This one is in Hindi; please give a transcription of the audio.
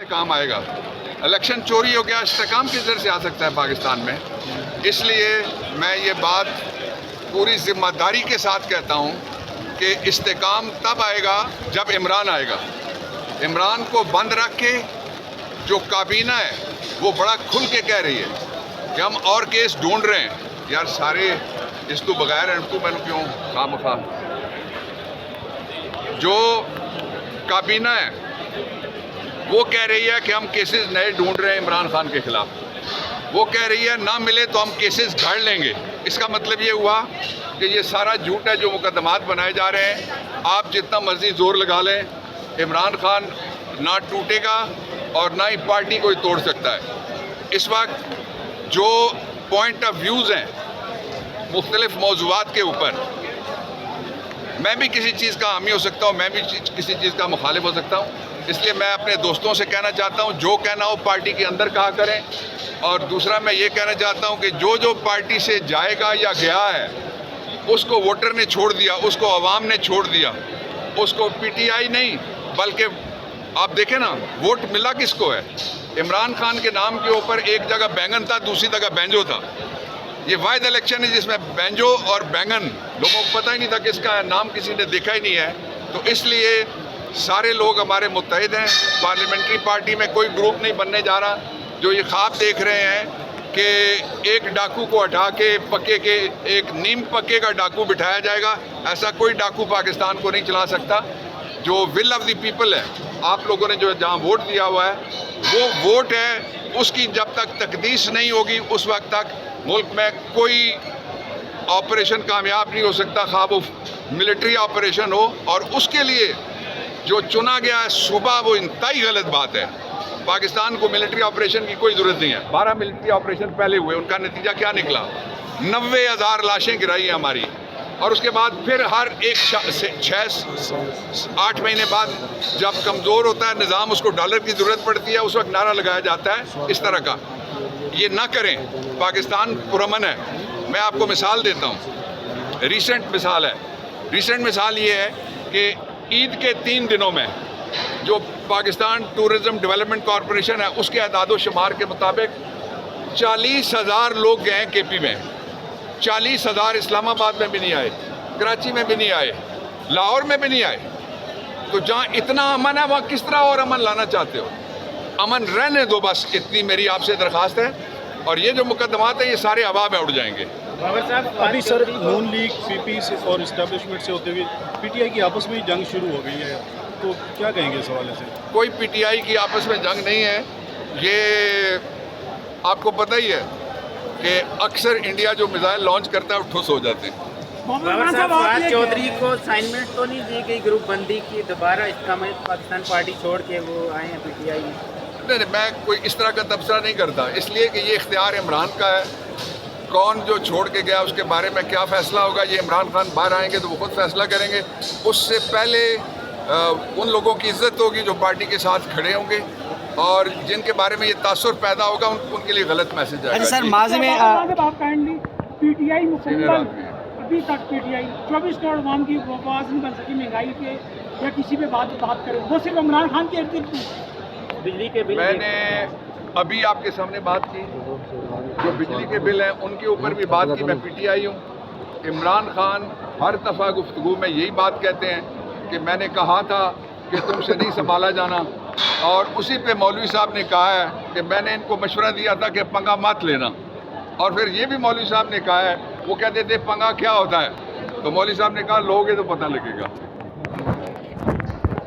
काम आएगा। इलेक्शन चोरी हो गया, इस्तेकाम किस तरह से आ सकता है पाकिस्तान में? इसलिए मैं ये बात पूरी जिम्मेदारी के साथ कहता हूँ कि इस्तेकाम तब आएगा जब इमरान आएगा। इमरान को बंद रख के जो काबीना है वो बड़ा खुल के कह रही है कि हम और केस ढूंढ रहे हैं। यार सारे इस तो बगैर हैं तो मैंने क्यों खामखा। जो काबीना है वो कह रही है कि हम केसेस नए ढूंढ रहे हैं इमरान खान के खिलाफ। वो कह रही है ना मिले तो हम केसेस गाड़ लेंगे। इसका मतलब ये हुआ कि ये सारा झूठ है जो मुकदमात बनाए जा रहे हैं। आप जितना मर्जी जोर लगा लें, इमरान खान ना टूटेगा और ना ही पार्टी कोई तोड़ सकता है। इस वक्त जो पॉइंट ऑफ व्यूज़ हैं मुख्तलिफ मौज़ूआत के ऊपर, मैं भी किसी चीज़ का हामी हो सकता हूँ, मैं भी किसी चीज़ का मुखालिफ हो सकता हूँ। इसलिए मैं अपने दोस्तों से कहना चाहता हूँ जो कहना हो पार्टी के अंदर कहा करें। और दूसरा मैं ये कहना चाहता हूँ कि जो जो पार्टी से जाएगा या गया है उसको वोटर ने छोड़ दिया, उसको अवाम ने छोड़ दिया, उसको पीटीआई नहीं बल्कि आप देखें ना वोट मिला किसको है। इमरान खान के नाम के ऊपर एक जगह बैंगन था, दूसरी जगह बैंजो था। ये वाहिद इलेक्शन है जिसमें बैंजो और बैंगन लोगों को पता ही नहीं था कि इसका नाम किसी ने देखा ही नहीं है। तो इसलिए सारे लोग हमारे मुत्तहिद हैं। पार्लियामेंट्री पार्टी में कोई ग्रुप नहीं बनने जा रहा। जो ये ख्वाब देख रहे हैं कि एक डाकू को हटा के पक्के के एक नीम पक्के का डाकू बिठाया जाएगा, ऐसा कोई डाकू पाकिस्तान को नहीं चला सकता। जो विल ऑफ द पीपल है, आप लोगों ने जो जहाँ वोट दिया हुआ है वो वोट है, उसकी जब तक तकदीस नहीं होगी उस वक्त तक मुल्क में कोई ऑपरेशन कामयाब नहीं हो सकता, खा वो मिलिट्री ऑपरेशन हो। और उसके लिए जो चुना गया है सूबा वो इंतहाई गलत बात है। पाकिस्तान को मिलिट्री ऑपरेशन की कोई ज़रूरत नहीं है। 12 मिलिट्री ऑपरेशन पहले हुए, उनका नतीजा क्या निकला? 90,000 लाशें गिराई हैं हमारी। और उसके बाद फिर हर एक 6-8 महीने बाद जब कमज़ोर होता है निज़ाम, उसको डॉलर की ज़रूरत पड़ती है, उस वक्त नारा लगाया जाता है इस तरह का। ये ना करें। पाकिस्तान पुरअमन है। मैं आपको मिसाल देता हूँ, रिसेंट मिसाल है। रिसेंट मिसाल ये है कि ईद के 3 दिनों में जो पाकिस्तान टूरिज़म डेवलपमेंट कॉरपोरेशन है उसके अदाद शुमार के मुताबिक 40,000 लोग गए हैं केपी में। 40,000 इस्लामाबाद में भी नहीं आए, कराची में भी नहीं आए, लाहौर में भी नहीं आए। तो जहाँ इतना अमन है वहाँ किस तरह और अमन लाना चाहते हो? अमन रहने दो बस, इतनी मेरी आपसे दरख्वास्त है। और ये जो मुकदमात है ये सारे हवा में उड़ जाएंगे। अभी सर नून लीग पीपी से और इस्टेब्लिशमेंट से होते हुए पीटीआई की आपस में जंग शुरू हो गई है, तो क्या कहेंगे इस हवाले से? कोई पीटीआई की आपस में जंग नहीं है। ये आपको पता ही है कि अक्सर इंडिया जो मिसाइल लॉन्च करता है वो ठुस हो जाते हैं। फवाद चौधरी को असाइनमेंट तो नहीं दी गई ग्रुप बंदी की, दोबारा इस्लामी पाकिस्तान पार्टी छोड़ के वो आए हैं पीटीआई में? नहीं, मैं कोई इस तरह का तबसरा नहीं करता, इसलिए कि ये इख्तियार इमरान का है। कौन जो छोड़ के गया उसके बारे में क्या फ़ैसला होगा ये इमरान खान बाहर आएंगे तो वो खुद फैसला करेंगे। उससे पहले उन लोगों की इज्जत होगी जो पार्टी के साथ खड़े होंगे और जिनके बारे में ये तासुर पैदा होगा उनके लिए गलत मैसेज आएगा। सर माजी में पीटीआई मुकम्मल अभी तक पीटीआई 24 करोड़ अवाम की आवाज़ नहीं बन सकी महंगाई के या किसी पे बात करें, वो सिर्फ इमरान खान के बिजली के बिल। मैंने अभी आपके सामने बात की, जो बिजली के बिल हैं उनके ऊपर भी बात की। मैं पीटीआई हूँ। इमरान खान हर दफ़ा गुफ्तगू में यही बात कहते हैं कि मैंने कहा था कि तुमसे नहीं संभाला जाना। और उसी पे मौलवी साहब ने कहा है कि मैंने इनको मशवरा दिया था कि पंगा मत लेना। और फिर ये भी मौलवी साहब ने कहा है, वो कहते थे पंगा क्या होता है, तो मौलवी साहब ने कहा लोगे तो पता लगेगा।